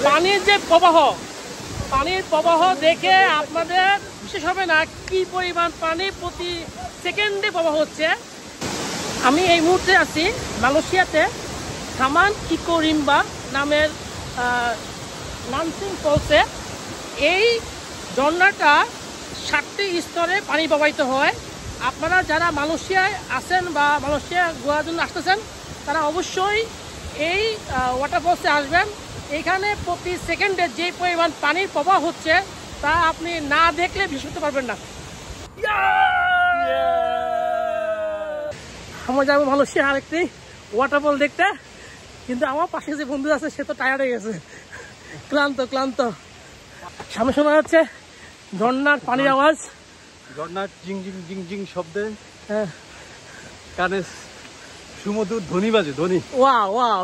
পানির যে প্রবাহ, পানির প্রবাহ দেখে আপনাদের বিশেষ হবে না কি পরিমাণ পানি প্রতি সেকেন্ডে প্রবাহ হচ্ছে। আমি এই মুহূর্তে আছি মালয়েশিয়াতে সামান ইকো রিম্বা নামের নামসিং ফলসে। এই ঝর্ণাটা 7টি স্তরে পানি প্রবাহিত হয়। আপনারা যারা মালয়েশিয়ায় আছেন বা মালয়েশিয়া ঘোরার জন্য আসতেছেন তারা অবশ্যই এই ওয়াটারফলসে আসবেন। এখানে প্রতি সেকেন্ডে যে পরিমাণ পানির প্রবাহ হচ্ছে তা আপনি না দেখলে বিশ্বাস করতে পারবেন না। আমরা যাবো মালয়েশিয়া আরেকটি ওয়াটারফল দেখতে, কিন্তু আমার পাশে যে বন্ধু আছে সে তো টায়ার্ড হয়ে গেছে, ক্লান্ত। সামনে শোনা যাচ্ছে ঝর্ণার পানির আওয়াজ, ঝর্ণার জিং জিং জিং জিং শব্দে হ্যাঁ কানে সুমধুর ধ্বনি বাজে, ধ্বনি। ওয়াও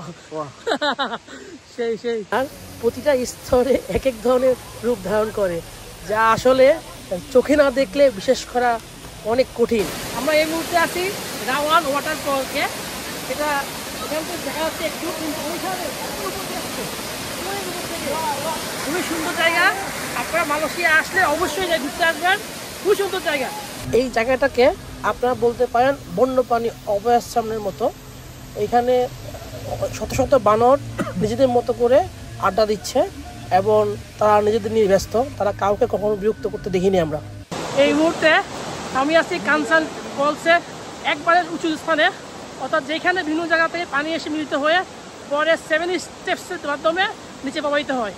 সেই আর প্রতিটা স্তরে এক এক ধরনের রূপ ধারণ করে, যা আসলে চোখে না দেখলে বিশেষ করা অনেক কঠিন। আমরা এই মুহূর্তে আছি রাওয়ান ওয়াটারফলকে। এটা এখান থেকে দেখা যাচ্ছে একটু, খুবই সুন্দর জায়গা। আপনারা মালয়েশিয়া আসলে অবশ্যই ঘুরতে আসবেন, খুব সুন্দর জায়গা। এই জায়গাটাকে আপনারা বলতে পারেন বন্যপ্রাণী অভয়াশ্রমের মতো। এখানে শত শত বানর নিজেদের মতো করে আড্ডা দিচ্ছে এবং তারা নিজেদের নিয়ে ব্যস্ত, তারা কাউকে কখনো বিরক্ত করতে দেখিনি আমরা। এই মুহূর্তে আমি আছি কানসান ফলসের একবারে উঁচু স্থানে, অর্থাৎ যেখানে বিভিন্ন জায়গা থেকে পানি এসে মিলিত হয়ে পরে 7 স্টেপসের মাধ্যমে নিচে প্রবাহিত হয়।